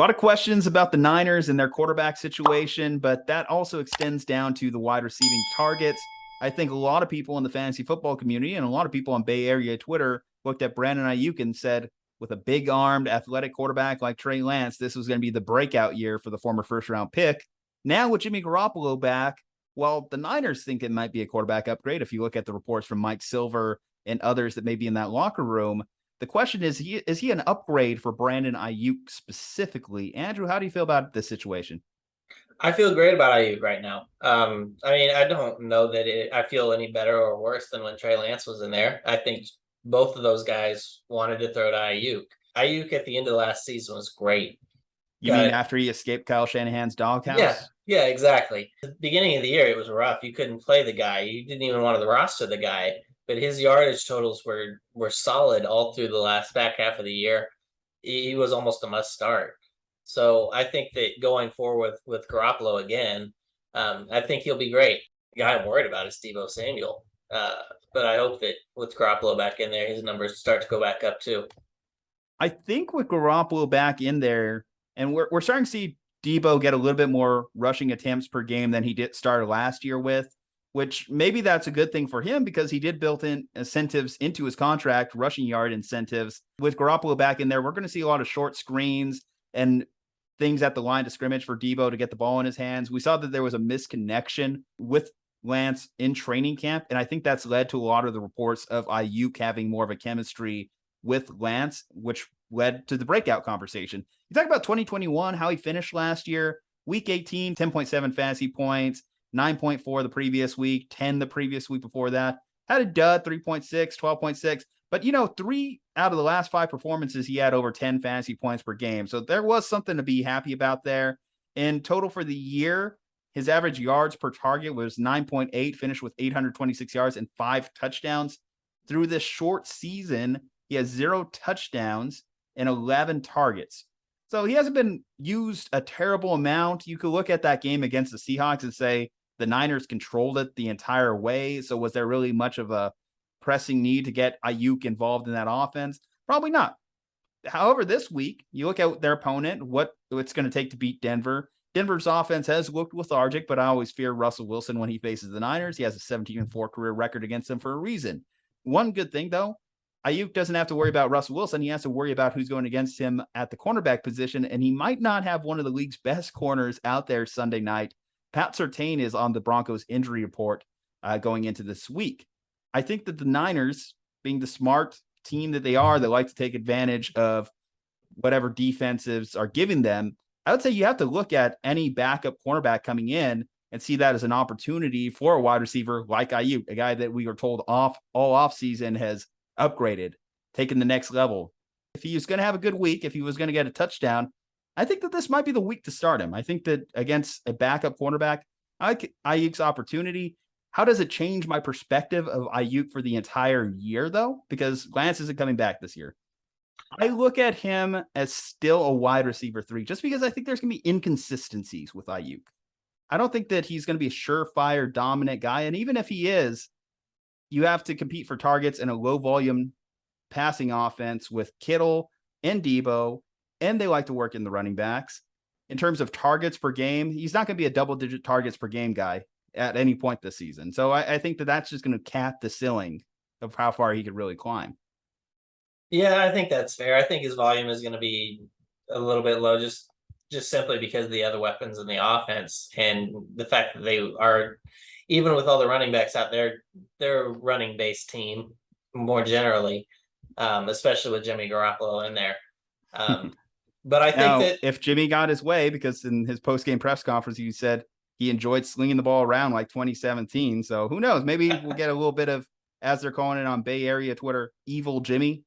A lot of questions about the Niners and their quarterback situation, but that also extends down to the wide receiving targets. I think a lot of people in the fantasy football community and a lot of people on Bay Area Twitter looked at Brandon Aiyuk and said, with a big armed athletic quarterback like Trey Lance, this was going to be the breakout year for the former first round pick. Now with Jimmy Garoppolo back, well, the Niners think it might be a quarterback upgrade. If you look at the reports from Mike Silver and others that may be in that locker room, the question is he an upgrade for Brandon Aiyuk specifically? Andrew, how do you feel about this situation? I feel great about Aiyuk right now. I mean, I don't know that I feel any better or worse than when Trey Lance was in there. I think both of those guys wanted to throw to Aiyuk. Aiyuk at the end of the last season was great. You mean Got after he escaped Kyle Shanahan's yeah, doghouse? yeah, exactly. The beginning of the year, it was rough. You couldn't play the guy. You didn't even want to roster the guy. But his yardage totals were solid all through the last back half of the year. He was almost a must start. So I think that going forward with Garoppolo again, I think he'll be great. The guy I'm worried about is Deebo Samuel. But I hope that with Garoppolo back in there, his numbers start to go back up too. I think with Garoppolo back in there, and we're starting to see Deebo get a little bit more rushing attempts per game than he did start last year with, which maybe that's a good thing for him because he did built in incentives into his contract, rushing yard incentives. With Garoppolo back in there, we're going to see a lot of short screens and things at the line of scrimmage for Deebo to get the ball in his hands. We saw that there was a misconnection with Lance in training camp, and I think that's led to a lot of the reports of Aiyuk having more of a chemistry with Lance, which led to the breakout conversation. You talk about 2021, how he finished last year, week 18, 10.7 fantasy points, 9.4 the previous week, 10 the previous week before that. Had a dud, 3.6, 12.6. But, 3 out of the last 5 performances, he had over 10 fantasy points per game. So there was something to be happy about there. In total for the year, his average yards per target was 9.8, finished with 826 yards and 5 touchdowns. Through this short season, he has 0 touchdowns and 11 targets. So he hasn't been used a terrible amount. You could look at that game against the Seahawks and say the Niners controlled it the entire way. So was there really much of a pressing need to get Aiyuk involved in that offense? Probably not. However, this week, you look at their opponent, what it's going to take to beat Denver. Denver's offense has looked lethargic, but I always fear Russell Wilson when he faces the Niners. He has a 17-4 career record against them for a reason. One good thing, though, Aiyuk doesn't have to worry about Russell Wilson. He has to worry about who's going against him at the cornerback position, and he might not have one of the league's best corners out there Sunday night. Pat Surtain is on the Broncos injury report going into this week. I think that the Niners, being the smart team that they are, that like to take advantage of whatever defensives are giving them, I would say you have to look at any backup cornerback coming in and see that as an opportunity for a wide receiver like Aiyuk, a guy that we were told all off season has upgraded, taken the next level. If he was going to have a good week, if he was going to get a touchdown, I think that this might be the week to start him. I think that against a backup cornerback, I like Aiyuk's opportunity. How does it change my perspective of Aiyuk for the entire year, though? Because Lance isn't coming back this year. I look at him as still a wide receiver 3, just because I think there's going to be inconsistencies with Aiyuk. I don't think that he's going to be a surefire dominant guy. And even if he is, you have to compete for targets in a low volume passing offense with Kittle and Deebo, and they like to work in the running backs. In terms of targets per game, he's not going to be a double-digit targets per game guy at any point this season. So I think that that's just going to cap the ceiling of how far he could really climb. Yeah, I think that's fair. I think his volume is going to be a little bit low, just simply because of the other weapons in the offense and the fact that they are, even with all the running backs out there, they're a running based team more generally, especially with Jimmy Garoppolo in there. But I think Now, that if Jimmy got his way, because in his post-game press conference, he said he enjoyed slinging the ball around like 2017. So who knows? Maybe we'll get a little bit of, as they're calling it on Bay Area Twitter, evil Jimmy.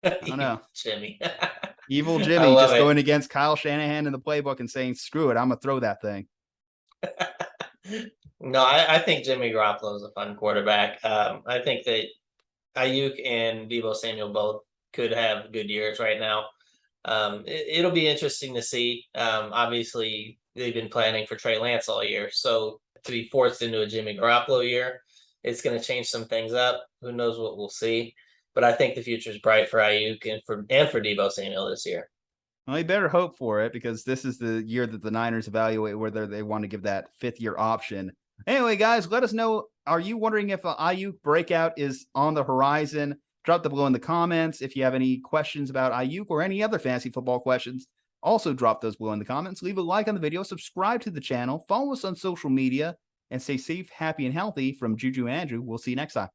I don't know. Jimmy, Evil I Jimmy love just it. going against Kyle Shanahan in the playbook and saying, screw it, I'm going to throw that thing. No, I think Jimmy Garoppolo is a fun quarterback. I think that Aiyuk and Deebo Samuel both could have good years right now. It'll be interesting to see. Obviously, they've been planning for Trey Lance all year, so to be forced into a Jimmy Garoppolo year, it's going to change some things up. Who knows what we'll see? But I think the future is bright for Aiyuk and for Deebo Samuel this year. Well, you better hope for it because this is the year that the Niners evaluate whether they want to give that 5th-year option. Anyway, guys, let us know. Are you wondering if Aiyuk breakout is on the horizon? Drop them below in the comments. If you have any questions about Aiyuk or any other fantasy football questions, also drop those below in the comments. Leave a like on the video, subscribe to the channel, follow us on social media, and stay safe, happy, and healthy. From Juju and Andrew, we'll see you next time.